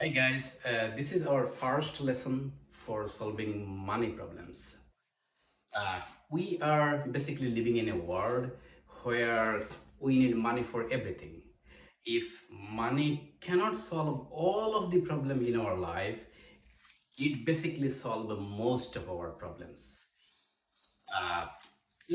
Hi guys, this is our first lesson for solving money problems. Uh, we are basically living in a world where we need money for everything. If money cannot solve all of the problem in our life, it basically solves most of our problems. Uh,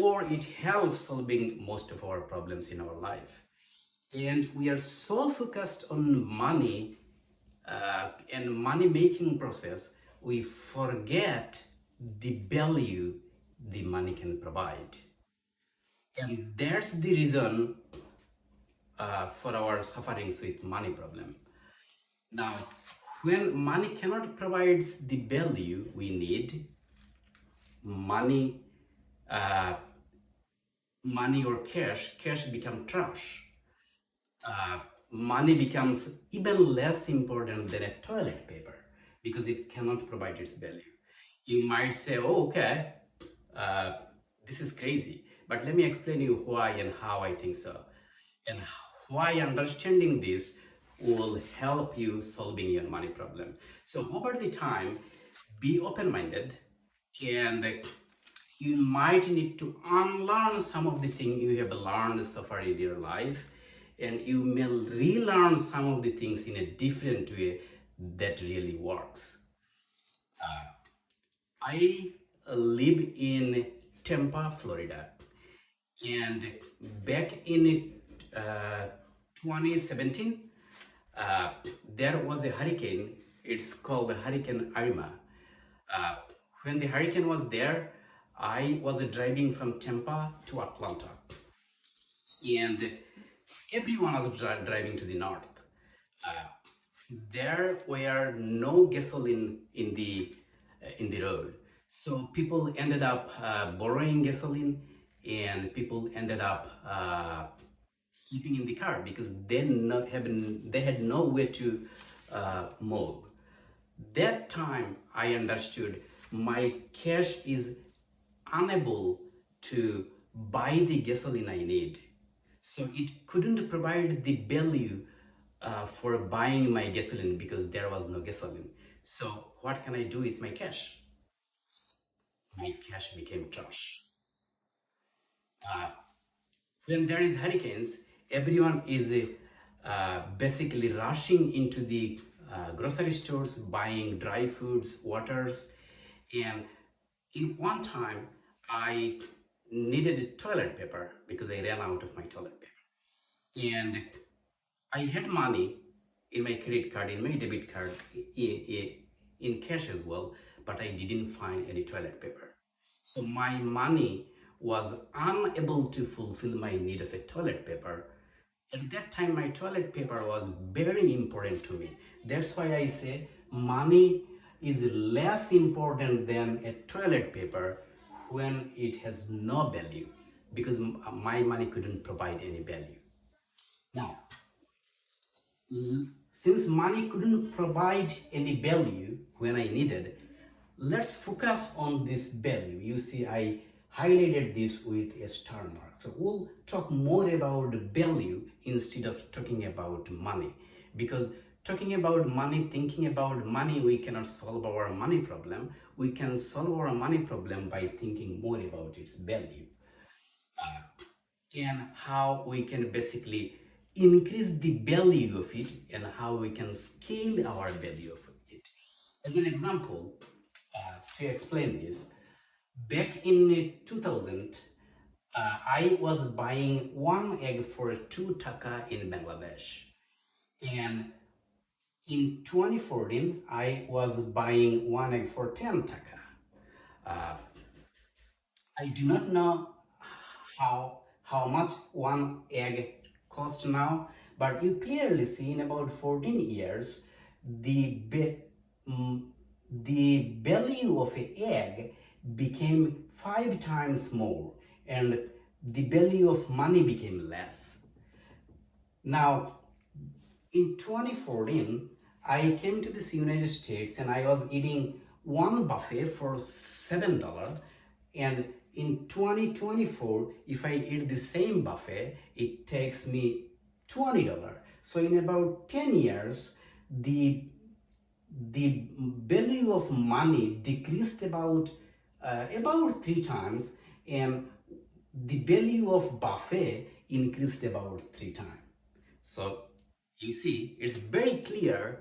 or it helps solving most of our problems in our life. And we are so focused on money and money making process, we forget the value the money can provide. And that's the reason for our sufferings with money problem. Now, when money cannot provide the value we need, money, uh, money or cash become trash. uh, Money becomes even less important than a toilet paper because it cannot provide its value. You might say, oh, okay, uh, this is crazy, but let me explain you why and how I think so, and why understanding this will help you solving your money problem. So over the time, be open-minded, and you might need to unlearn some of the things you have learned so far in your life, and you may relearn some of the things in a different way that really works. I live in Tampa, Florida, and back in 2017, uh, there was a hurricane. It's called Hurricane Irma. Uh, when the hurricane was there, I was driving from Tampa to Atlanta, and everyone was driving to the north. Uh, there were no gasoline in the road, so people ended up borrowing gasoline, and people ended up sleeping in the car because they had no way to move. That time I understood my cash is unable to buy the gasoline I need. So it couldn't provide the value for buying my gasoline because there was no gasoline. So what can I do with my cash? My cash became trash. When there is hurricanes, everyone is basically rushing into the grocery stores, buying dry foods, waters, and in one time I needed toilet paper because I ran out of my toilet paper, and I had money in my credit card, in my debit card, in cash as well, but I didn't find any toilet paper. So my money was unable to fulfill my need of a toilet paper. At that time, my toilet paper was very important to me. That's why I say money is less important than a toilet paper when it has no value, because my money couldn't provide any value. Now, since money couldn't provide any value when I needed, let's focus on this value. You see, I highlighted this with a star mark. So we'll talk more about value instead of talking about money, because talking about money, thinking about money, we cannot solve our money problem. We can solve our money problem by thinking more about its value and how we can basically increase the value of it and how we can scale our value of it. As an example, to explain this, back in 2000, I was buying one egg for 2 taka in Bangladesh. And in 2014, I was buying one egg for 10 taka. I do not know how much one egg costs now, but you clearly see in about 14 years mm, the value of an egg became 5 times more, and the value of money became less. Now, in 2014, I came to this United States and I was eating one buffet for $7. And in 2024, if I eat the same buffet, it takes me $20. So in about 10 years, the the value of money decreased about 3 times, and the value of buffet increased about 3 times. So you see, it's very clear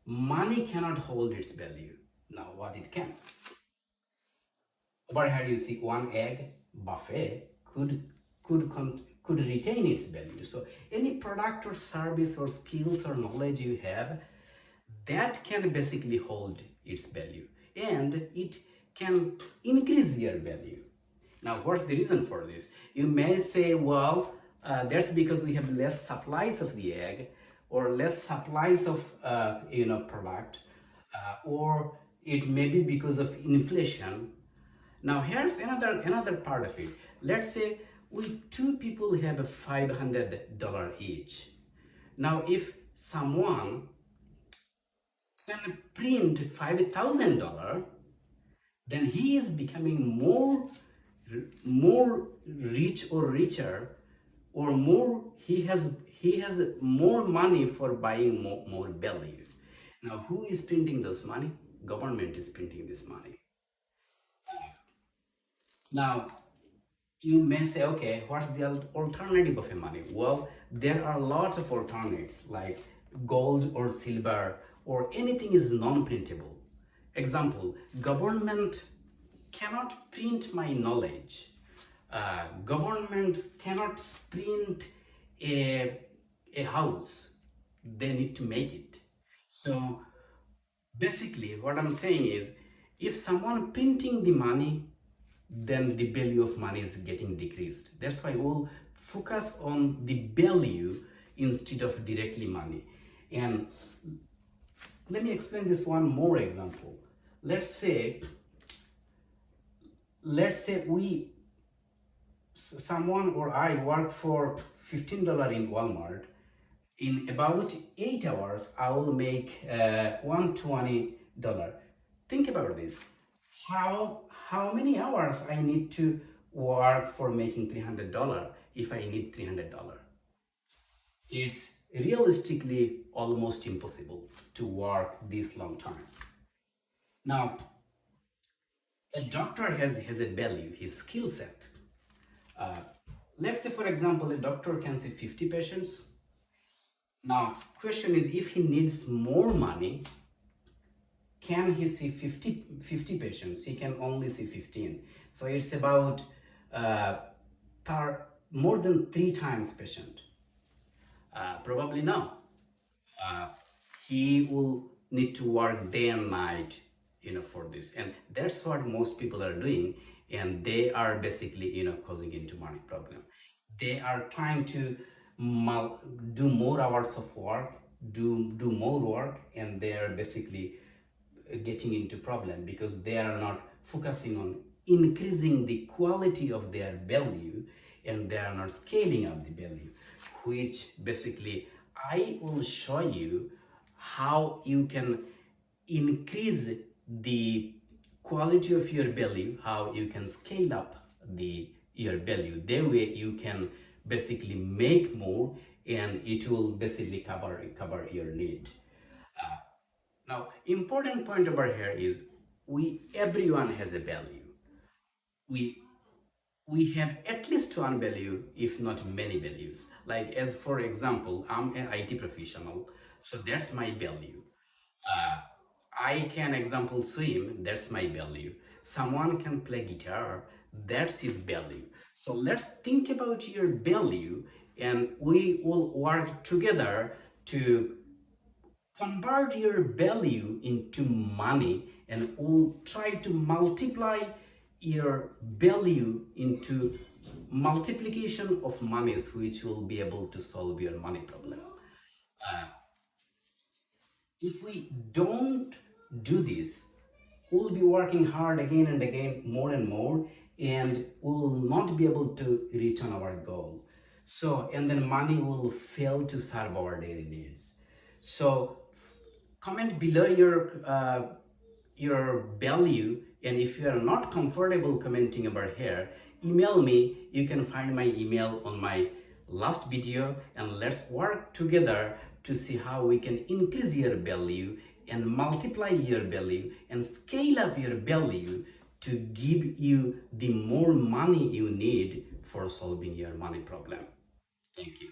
money cannot hold its value. Now what it can? Over here you see one egg buffet could retain its value. So any product or service or skills or knowledge you have, that can basically hold its value, and it can increase your value. Now, what's the reason for this? You may say, well, that's because we have less supplies of the egg, or less supplies of product, or it may be because of inflation. Now, here's another part of it. Let's say two people have a $500 each. Now, if someone can print $5,000, then he is becoming more rich or richer, or he has more money for buying more value. Now, who is printing those money? Government is printing this money. Now, you may say, okay, what's the alternative of a money? Well, there are lots of alternatives, like gold or silver, or anything is non-printable. Example, government cannot print my knowledge. Government cannot print a house. They need to make it. So basically what I'm saying is, if someone printing the money, then the value of money is getting decreased. That's why we'll focus on the value instead of directly money. And let me explain this one more example. Let's say someone or I work for $15 in Walmart. In about 8 hours, I will make $120. Think about this. How many hours I need to work for making $300 if I need $300? It's realistically almost impossible to work this long time. Now, a doctor has a value, his skill set. Let's say, for example, a doctor can see 50 patients. Now, question is, if he needs more money, can he see 50 patients? He can only see 15. So it's about more than 3 times patient. Probably no. He will need to work day and night, for this. And that's what most people are doing. And they are basically, causing into money problem. They are trying to do more hours of work, do more work, and they are basically getting into problem because they are not focusing on increasing the quality of their value, and they are not scaling up the value, which basically I will show you how you can increase the quality of your value, how you can scale up your value. That way you can basically make more, and it will basically cover your need. Now, important point over here is everyone has a value. We have at least one value, if not many values. Like, as for example, I'm an IT professional, so that's my value. I can, example, swim, that's my value. Someone can play guitar, that's his value. So let's think about your value, and we will work together to convert your value into money, and we'll try to multiply your value into multiplication of monies, which will be able to solve your money problem. If we don't do this, we'll be working hard again and again, more and more, and we'll not be able to reach on our goal. So, and then money will fail to serve our daily needs. So comment below your value, and if you are not comfortable commenting about here, email me. You can find my email on my last video, and let's work together to see how we can increase your value and multiply your value and scale up your value to give you the more money you need for solving your money problem. Thank you.